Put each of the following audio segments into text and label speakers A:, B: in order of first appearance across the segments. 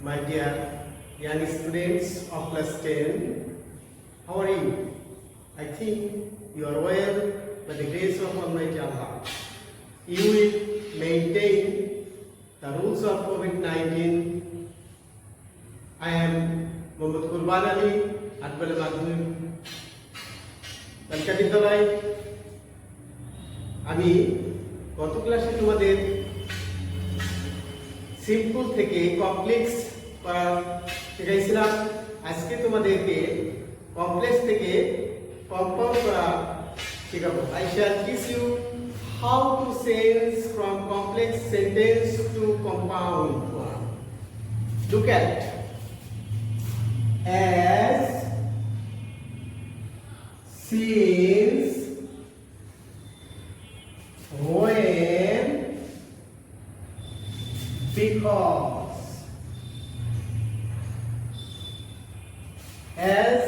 A: my dear young students of class 10. How are you? I think you are well by the grace of Almighty Allah. You will maintain the rules of COVID-19. I am Mohammad Qurban Ali, Atbal Madhuri, Kalka Bidyalay. আমি গত ক্লাসে তোমাদের simple থেকে complex করা শিখাইছিলাম। আজকে তোমাদেরকে complex থেকে compound করা শেখাবো। I shall teach you how to change from complex sentence to compound one. Look at as, since, when, because. As,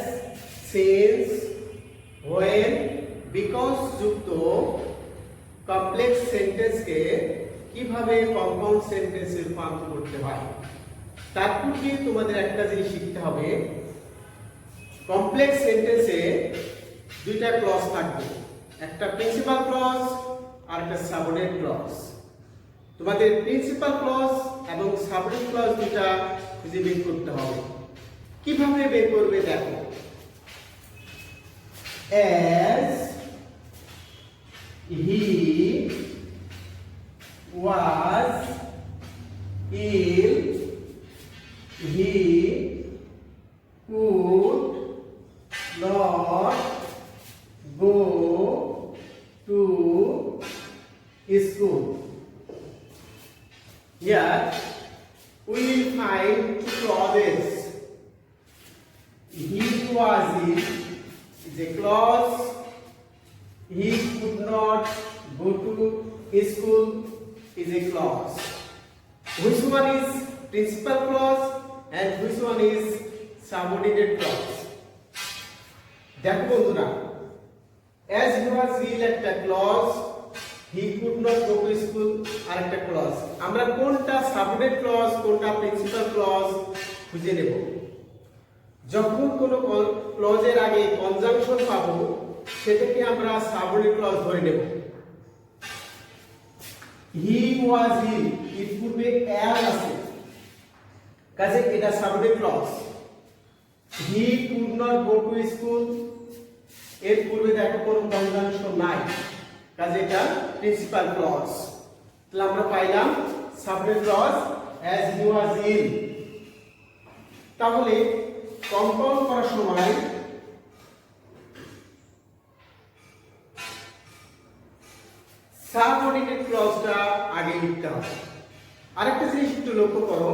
A: since, when, because যুক্ত কমপ্লেক্স সেন্টেন্সকে কিভাবে কম্পাউন্ড সেন্টেন্সে রূপান্তর করতে হয় তার পূর্বে তোমাদের একটা জিনিস শিখতে হবে। কমপ্লেক্স সেন্টেন্সে দুইটা ক্লজ থাকবে, একটা প্রিন্সিপাল ক্লজ আর একটা সাবঅর্ডিনেট ক্লজ। তোমাদের প্রিন্সিপাল ক্লজ এবং সাবঅর্ডিনেট ক্লজ দুইটা খুঁজে বের করতে হবে। কিভাবে বের করবে দেখো। As he was ill, he could not go to school. Here we will find two clauses. He was ill is a clause. He could not go to school is a clause. Which one is principal clause and which one is subordinate clause? দেখো বন্ধুরা, as he was ill একটা clause, he could not go to school আরেকটা clause। আমরা কোনটা subordinate clause কোনটা principal clause খুঁজে নেব। যখন কোনো ক্লজের আগে কনজাংশন পাবো সেটাকে আমরা সাবঅর্ডিনেট ক্লজ ধরে নেব। হি ওয়াজ ইল, এর পূর্বে এর আছে, কাজে এটা subordinate clause. He could not go to school, এর পূর্বে দেখো কোনো কনজাংশন নাই, কাজে এটা প্রিন্সিপাল ক্লজ। তাহলে আমরা পাইলাম সাবঅর্ডিনেট ক্লজ অ্যাজ হি ওয়াজ ইল। তাহলে কম্পাউন্ড করার সময় সাবঅর্ডিনেট ক্লজটা আগে লিখতে হবে। আরেকটা জিনিস একটু লক্ষ্য করো,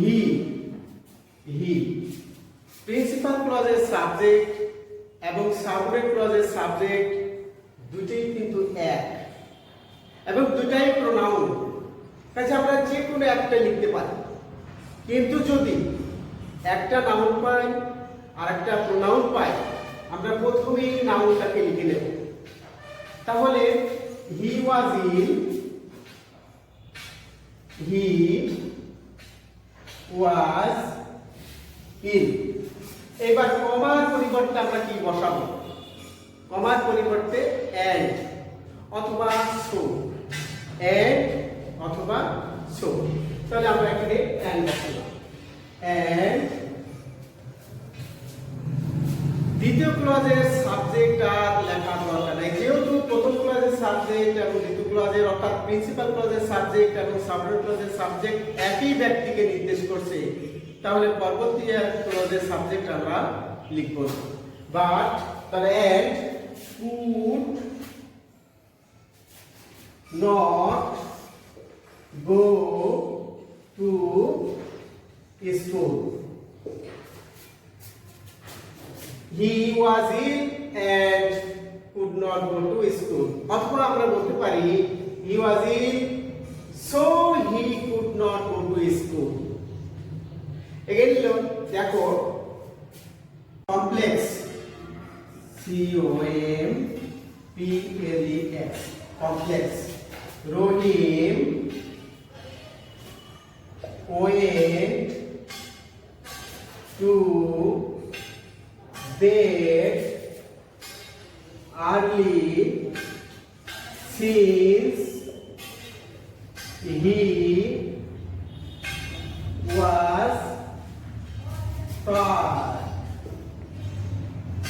A: হি প্রিন্সিপাল ক্লজের সাবজেক্ট এবং সাবঅর্ডিনেট ক্লজের সাবজেক্ট দুটোই কিন্তু এক এবং দুটাই প্রোনাউন, কাজে আমরা যে কোনো একটা লিখতে পারি। কিন্তু যদি একটা নাউন পাই আর একটা প্রোনাউন পাই, আমরা প্রথমেই নাউনটাকে লিখে নেব। তাহলে হি ওয়াজ ইল, হি ওয়াজ ইল। এবার কমার পরিবর্তে আমরা কি বসাবো? কমার পরিবর্তে এন্ড অথবা সো, এন্ড অথবা সো। তাহলে আমরা এখানে এন্ড বসালাম। এন্ড দ্বিতীয় ক্লজের সাবজেক্ট আর লেখার দরকার নাই, যেহেতু প্রথম ক্লজের সাবজেক্ট এবং দ্বিতীয় ক্লজের অর্থাৎ প্রিন্সিপাল ক্লজের সাবজেক্ট এবং সাবঅর্ডিনেট ক্লজের সাবজেক্ট একই ব্যক্তিকে নির্দেশ করছে, তাহলে পরবর্তী ক্লজের সাবজেক্ট আমরা লিখব। বাট তাহলে and could not go to school, he was ill and could not go to school। অথবা আমরা বলতে পারি he was ill so he could not go to school। Again দেখো complex, COMPLEX complex, Rahim, OM to bed early since he was tired.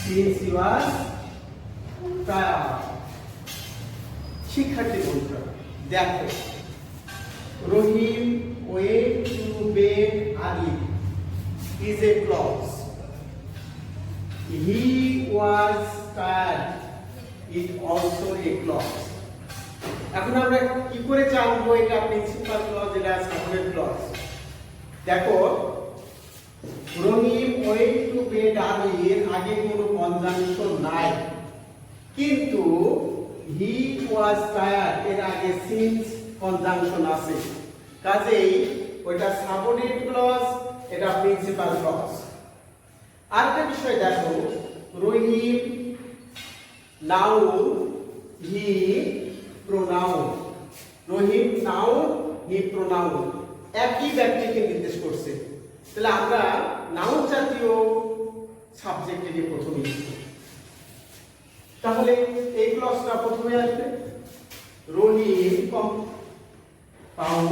A: Since he was tired. শিক্ষার্থী বন্ধুরা দেখো, রহিম went to bed early is a clause. He was tired is also a clause. এখন আমরা কি করে জানবো এটা প্রিন্সিপাল ক্লজ এটা সাবজেক্ট ক্লজ? দেখো, রহিম went to bed early এর আগে কোনো কনজাংশন নাই, কিন্তু he was tired এর আগে since কনজাংশন আছে, কাজেই ওইটা সাবঅর্ডিনেট ক্লজ, এটা প্রিন্সিপাল ক্লজ। আরেকটা বিষয় দেখো, রহিম নাউন, হি প্রোনাউন। রহিম নাউন, হি প্রোনাউন, একই ব্যক্তিকে নির্দেশ করছে। তাহলে আমরা নাউন জাতীয় সাবজেক্টকে প্রথমে লিখব। তাহলে এই ক্লজটা প্রথমে আসবে, Rahim compound,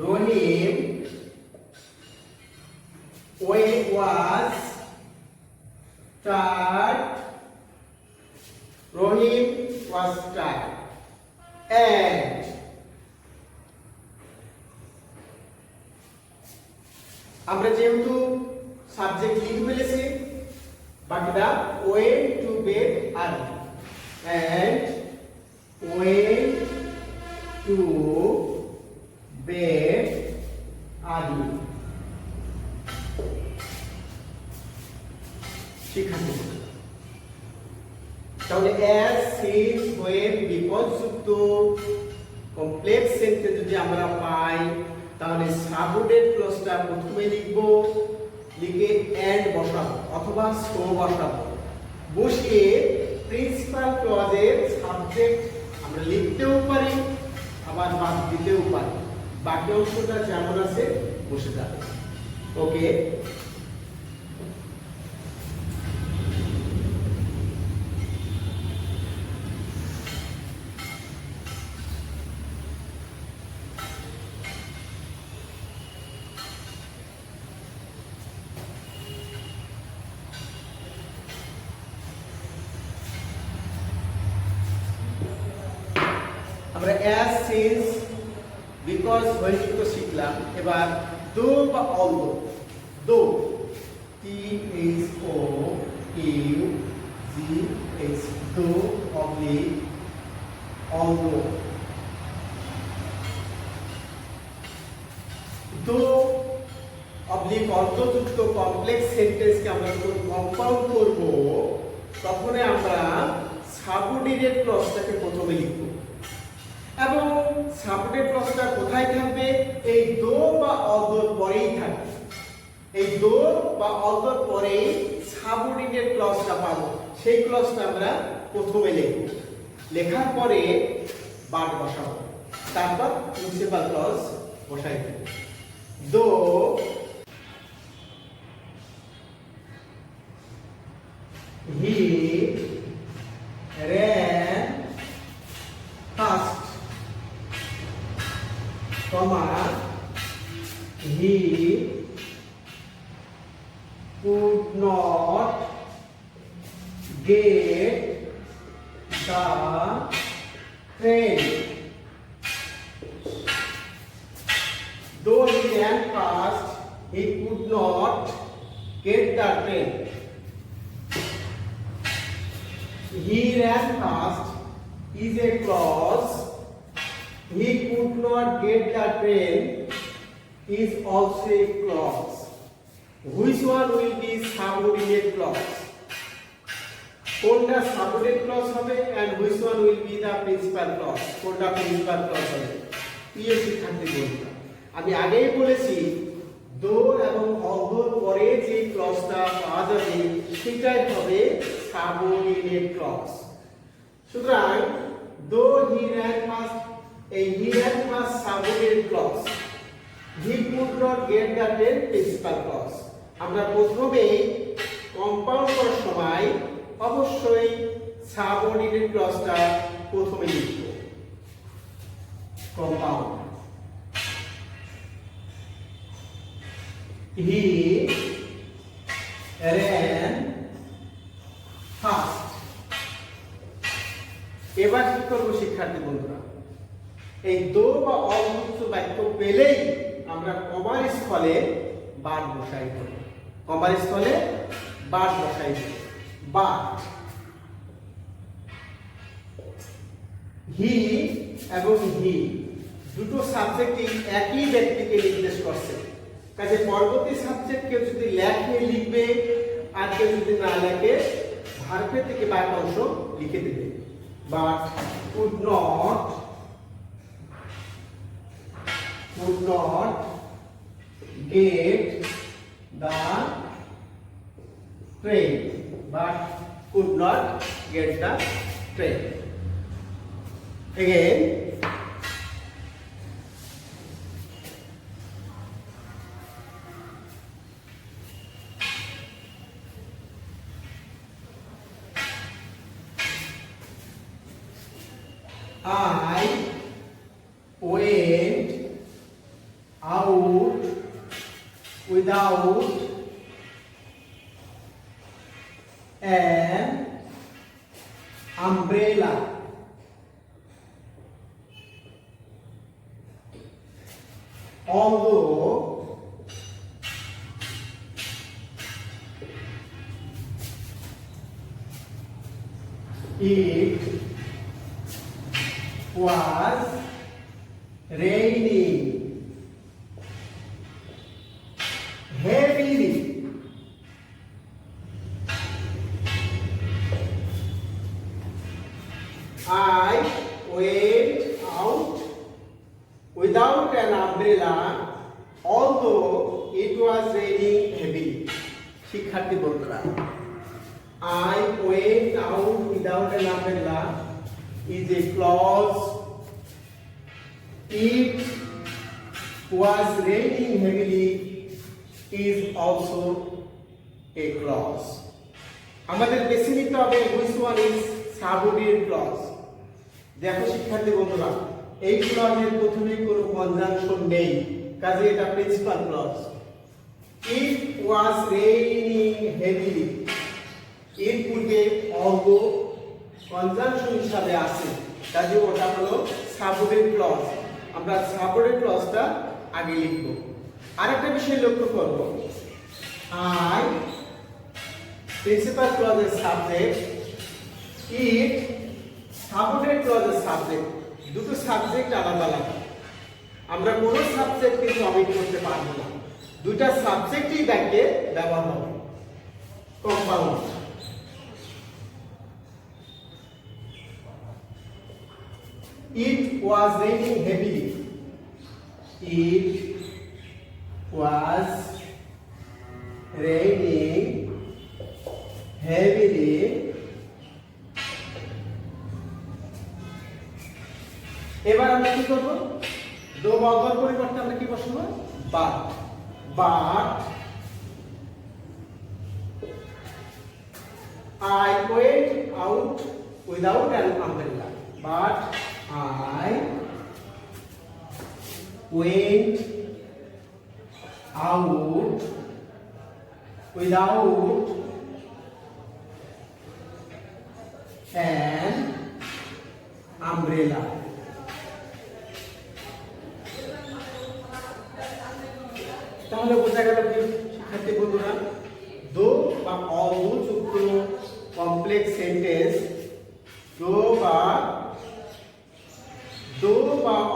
A: Rahim was tired, Rohim was tired, and আমরা যেহেতু সাবজেক্ট লিখে ফেলেছি, বাকিটা went to bed early and went to bed early. তাহলে as, since, when বিপদযুক্ত কমপ্লেক্স সেন্টেন্স যদি আমরা পাই, তাহলে সাবঅর্ডিনেট ক্লজটা প্রথমে লিখব, লিখে এন্ড বসাবো অথবা সো বসাবো, বসিয়ে প্রিন্সিপাল ক্লজের সাবজেক্ট আমরা লিখতেও পারি আবার বাদ দিতেও পারি, বাকি অংশটা যেমন আছে বসে যাবে। ওকে, আমরা as, since, because, when যুক্ত শিখলাম। এবার দো বা অলদো, দো THOUGH, দো অবলিক অলদো, দো অবলিক অলদো যুক্ত কমপ্লেক্স সেন্টেন্সকে আমরা যখন কম্পাউন্ড করব, তখন আমরা সাবঅর্ডিনেট ক্লজটাকে প্রথমে লিখব, এবং সাবঅর্ডিনেট ক্লজটা কোথায় থাকবে? এই দো বা অলদোর পরেই থাকবে। এই দো বা অলদোর পরেই সাবঅর্ডিনেট ক্লজটা পাবো, সেই ক্লজটা আমরা প্রথমে লিখব, লেখার পরে বাদ বসাবো, তারপর প্রিন্সিপাল ক্লজ বসাই দেব। দো হি ran fast, he could not get the train. Though he ran fast, he could not get the train. He ran fast is a clause. He could not get the train is also a clause. Which one will be subordinate clause? কোনটা subordinate clause হবে and which one will be the principal clause? কোনটা principal clause হবে? প্রিয় শিক্ষার্থী বন্ধুরা, আমি আগেই বলেছি দো এবং অলদোর পরে যে ক্লজটা পাওয়া যাবে সেটাই হবে সাবঅর্ডিনেট ক্লজ। সুতরাং দো হি ran fast, এই he ran fast subordinate clause, he could not get the 10 principal clause আমরা প্রথমে কম্পাউন্ড করার সময় অবশ্যই সাবঅর্ডিনেট ক্লজটা প্রথমে লিখব কম্পাউন্ড he ran fast এবার কি করব শিক্ষার্থী বন্ধুরা এই দো বা অযুক্ত বাক্য পেলেই আমরা কমার স্থলে বাদ বসাই দেব কমার স্থলে বাদ বসাই দেব বাট হি এবং হি দুটো সাবজেক্টই একই ব্যক্তিকে নির্দেশ করছে কাজে পরবর্তী সাবজেক্ট কেউ যদি লেখে লিখবে আর কেউ যদি না লেখে ভার্বের থেকে বাক্যাংশ লিখে দেবে but could not get the train but could not get the train again I went out without an umbrella. Although it was raining heavily. I went out without an umbrella although it was raining heavily. শিক্ষার্থী বন্ধুরা I went out without an umbrella is a clause. It was raining heavily is also a clause. আমাদের বেছে নিতে হবে which one is subordinate clause. দেখো শিক্ষার্থী বন্ধুরা এই ক্লজের প্রথমে কোনো কনজাংশন নেই কাজে এটা principal clause It was raining heavily এর পূর্বে although কনজাংশন হিসাবে আছে কাজে ওটা হলো সাবঅর্ডিনেট ক্লজ আমরা সাবঅর্ডিনেট ক্লজটা আগে লিখব আরেকটা বিষয় লক্ষ্য করব I প্রিন্সিপাল ক্লজের সাবজেক্ট it সাবঅর্ডিনেট ক্লজের সাবজেক্ট দুটো সাবজেক্ট আলাদা আলাদা আমরা কোনো সাবজেক্ট কিন্তু অমিট করতে পারবো না দুটো সাবজেক্টই বাক্যে ব্যবহার হবে compound It was raining heavily. It was raining heavily. এবার আমরা কি করব দো বর্গের পরিবর্তে আমরা কি বসাবো but I went out without an umbrella but I went out without an umbrella. তাহলে বোঝা গেল কি শিক্ষার্থী বন্ধুরা দো বা অযুক্ত কমপ্লেক্স সেন্টেন্স দো বা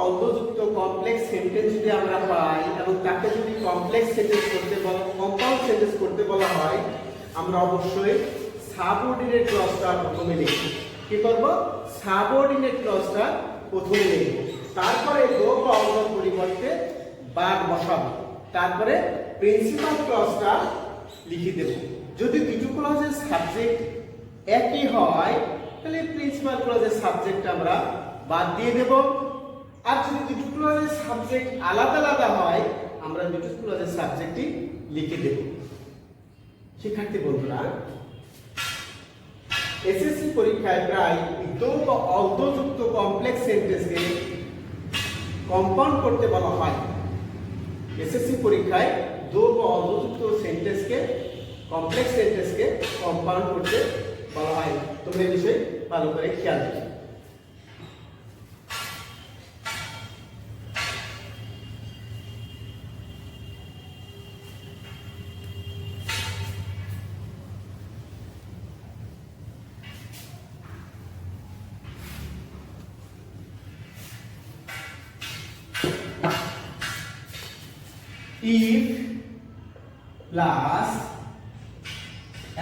A: অযুক্ত কমপ্লেক্স সেন্টেন্স যদি আমরা পাই এবং তাকে যদি কমপ্লেক্স সেন্টেন্স করতে বলা কম্পাউন্ড সেন্টেন্স করতে বলা হয় আমরা অবশ্যই সাবঅর্ডিনেট ক্লজটা প্রথমে লিখব কি করব সাবঅর্ডিনেট ক্লজটা প্রথমে লিখব তারপরে দো বা অযুক্ত পরিবর্তে বাদ বসাবো তারপরে প্রিন্সিপাল ক্লজটা লিখে দেব যদি দুটো ক্লজের সাবজেক্ট একই হয় তাহলে প্রিন্সিপাল ক্লজের সাবজেক্ট আমরা বাদ দিয়ে দেব আর যদি দুটো ক্লজের সাবজেক্ট আলাদা আলাদা হয় আমরা দুটো ক্লজের সাবজেক্টই লিখে দেব। শিক্ষার্থী বন্ধুরা, এসএসসি পরীক্ষায় প্রায় দো বা অর্ধযুক্ত কমপ্লেক্স সেন্টেন্সকে কম্পাউন্ড করতে বলা হয়। এসএসসি পরীক্ষায় দো বা অর্ধযুক্ত সেন্টেন্সকে কমপ্লেক্স সেন্টেন্সকে কম্পাউন্ড করতে বলা হয়। তোমরা এই বিষয়ে ভালো করে খেয়াল রাখো। If plus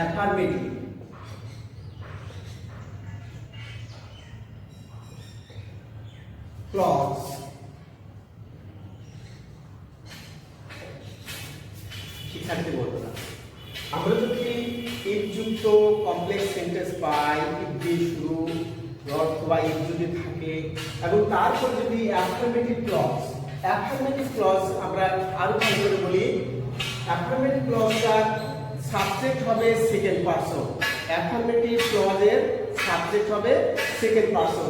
A: affirmative clause শিক্ষার্থী বন্ধুরা, আমরা যদি if যুক্ত কমপ্লেক্স সেন্টেন্স পাই, if দিয়ে শুরু অথবা if যদি থাকে এবং তারপর যদি অ্যাফার্মেটিভ ক্লজ আমরা আরো ভালো করে বলি, অ্যাফার্মেটিভ ক্লজটা সাবজেক্ট হবে সেকেন্ড পারসন। অ্যাফার্মেটিভ ক্লজের সাবজেক্ট হবে সেকেন্ড পারসন।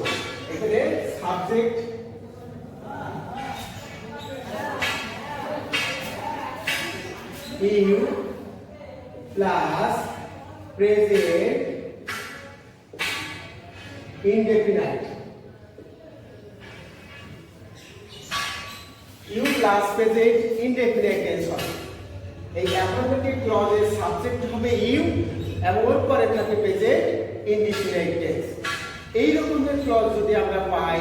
A: এখানে subject you plus present indefinite, you plus present indefinite tense হবে। এই অ্যাফার্মেটিভ ক্লজের সাবজেক্ট হবে ইউ এবং ওর পরে থাকে প্রেজেন্ট ইনডেফিনাইট টেন্স। এই রকমের ক্লজ যদি আমরা পাই,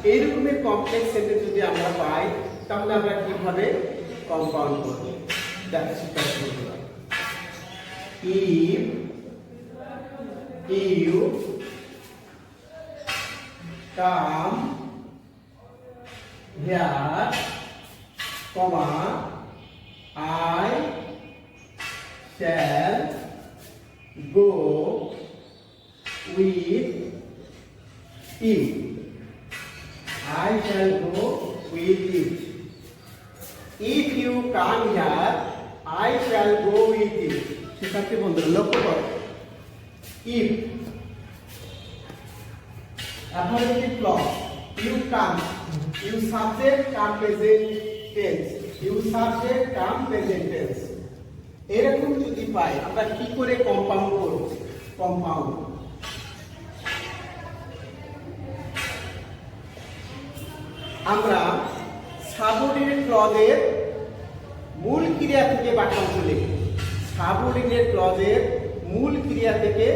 A: এই রকমের কমপ্লেক্স সেন্টেন্স যদি আমরা পাই, তাহলে আমরা কিভাবে কম্পাউন্ড করব? দেখো শিক্ষার্থী বন্ধুরা, if you come here, comma, I shall go with you. I shall go with you. If you come here, I shall go with you. শিক্ষার্থী বন্ধুরা লক্ষ্য করো, if affirmative clause, you come, you subject come present tense, you subject come present tense, এরকম যদি পাই আমরা কি করে compound করব? কম্পাউন্ড আমরা সাবঅর্ডিনেট ক্লজের মূল ক্রিয়া থেকে বাক্যাংশ লিখব। সাবঅর্ডিনেট ক্লজের মূল ক্রিয়া থেকে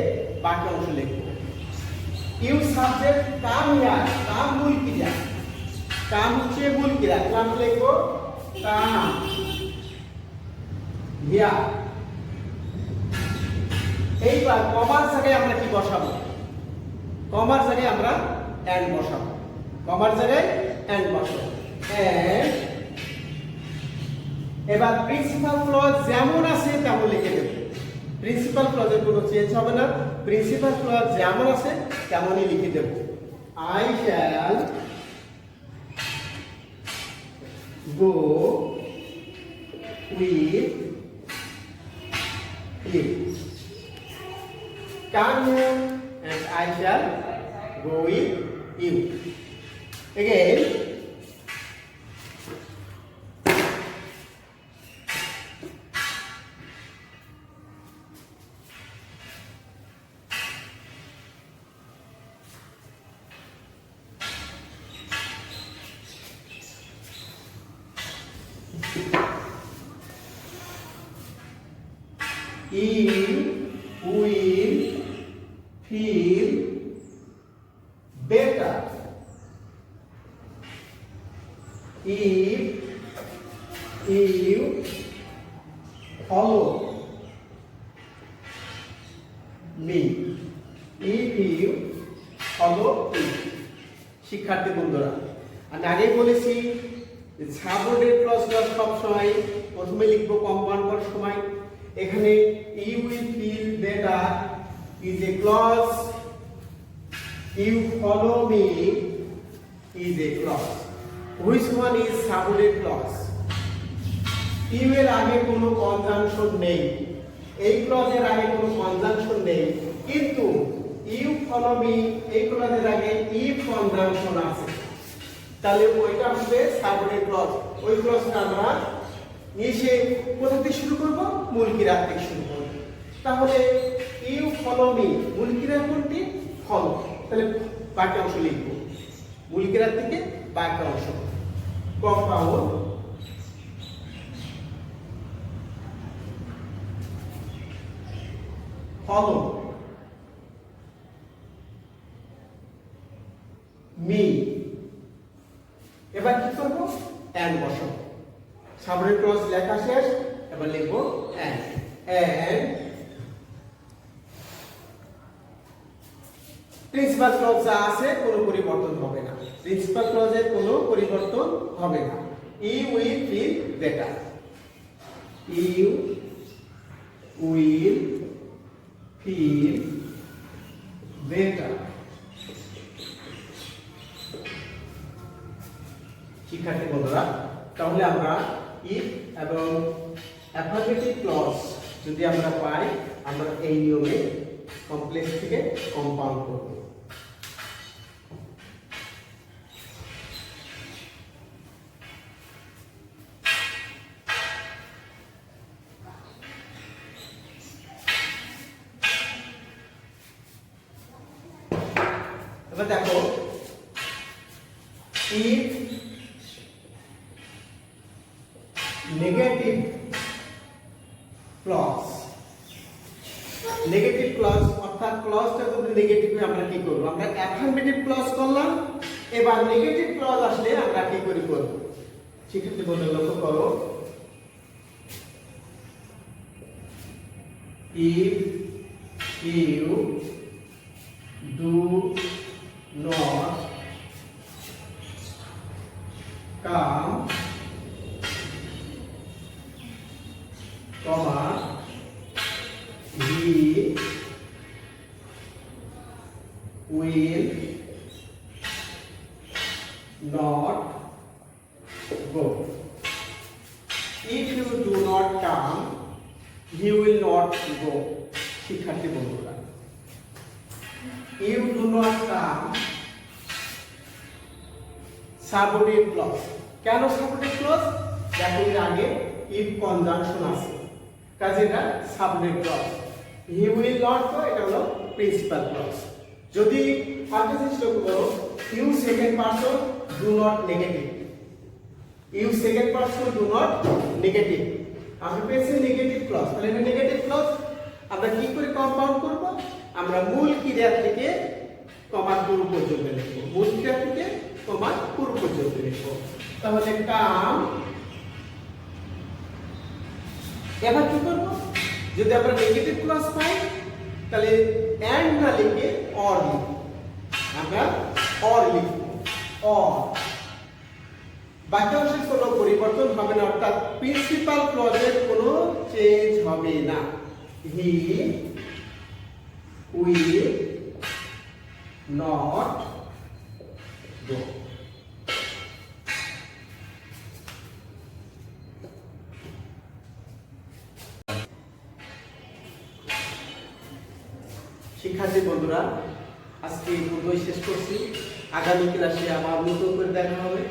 A: বাক্যাংশ লিখব। ইউ সাবজেক্ট কাম হিয়ার, কাম মূল ক্রিয়া, কাম হচ্ছে মূল ক্রিয়া, কাম লিখব কাম হিয়ার। এইবার কমার জায়গায় আমরা কি বসাবো? কমার জায়গায় আমরা এন্ড বসাবো। কমার জায়গায় এন্ড বসাবো। এন্ড এবার প্রিন্সিপাল ক্লজ যেমন আছে তেমন লিখে দেব। প্রিন্সিপাল ক্লজের কোনো চেঞ্জ হবে না, প্রিন্সিপাল ক্লজ যেমন আছে তেমনই লিখে দেব। I shall go with you. Come here and I shall go with you. Again, you will feel better if you follow me. If you follow me. শিক্ষার্থী বন্ধুরা, আমি আগেই বলেছি সাবঅর্ডিনেট ক্লজগুলো সব সময় প্রথমে লিখবো কম্পাউন্ড করার সময়। এখানে you will feel better is a clause, you follow me is a clause. Which one is subordinate clause? You এর আগে কোনো কনজাংশন নেই, এই ক্লজের আগে কোনো কনজাংশন নেই, কিন্তু ইউ ফলো মি এই ক্লজের আগে ইফ কনজাংশন আছে, তাহলে ওইটা হবে সাবঅর্ডিনেট ক্লজ। ওই ক্লজটা আমরা নিচে কোথা থেকে শুরু করব? মূল ক্রিয়া থেকে শুরু করব। তাহলে ইউ ফলো মি মূল ক্রিয়া কোনটি? ফলো। তাহলে বাকি অংশ লিখব, মূল ক্রিয়া থেকে বাকি অংশ। Compound follow me. এবার কি করব? এন্ড বসাবো। সাবঅর্ডিনেট ক্লজ লেখা শেষ, এবার লিখব এন্ড। এন্ড প্রিন্সিপাল ক্লজ যা আছে কোনো পরিবর্তন হবে না, প্রিন্সিপাল ক্লজের কোনো পরিবর্তন হবে না। You will feel better, you will feel better. শিক্ষার্থী বন্ধুরা, তাহলে আমরা ইফ এবং অ্যাফার্মেটিভ ক্লজ যদি আমরা পাই, আমরা এই নিয়মে কমপ্লেক্স থেকে কম্পাউন্ড করব। এবার দেখো, if negative clause, negative clause অর্থাৎ ক্লজটা যদি নেগেটিভ হয় আমরা কি করব? আমরা অ্যাফার্মেটিভ ক্লজ করলাম, এবার নেগেটিভ ক্লজ আসলে আমরা কি করে করব? শিক্ষার্থী বন্ধুরা লক্ষ্য করো, if you do not come, comma, he will not go. If you do not come, he will not go. শিক্ষার্থী বন্ধুরা, you do not come subordinate clause. কেন সাবঅর্ডিনেট ক্লজ? দেখো এর আগে ইফ কনজাংশন আছে, কাজে এটা subordinate clause. He will not go, এটা হলো প্রিন্সিপাল ক্লজ। যদি আগে চেষ্টা করো, you second person do not negative, you second person do not negative, আমরা পেয়েছি নেগেটিভ ক্লজ। তাহলে এটা নেগেটিভ ক্লজ। আমরা কি করে কম্পাউন্ড করব? আমরা মূল ক্রিয়া থেকে কমা পূর্ব পর্যন্ত লিখব, মূল ক্রিয়া থেকে কমা পূর্ব পর্যন্ত লিখব। তাহলে কাম। এবার কি করব? যদি আমরা নেগেটিভ ক্লজ পাই, তাহলে এন্ড না লিখে অর লিখব, আমরা অর লিখব, অর। বাকি অংশের কোনো পরিবর্তন হবে না, অর্থাৎ প্রিন্সিপাল ক্লজের কোনো চেঞ্জ হবে না। হি উইল নট গো। শিক্ষার্থী বন্ধুরা, আজকে এই পর্যন্তই শেষ করছি। আগামী ক্লাসে আবার নতুন করে দেখা হবে।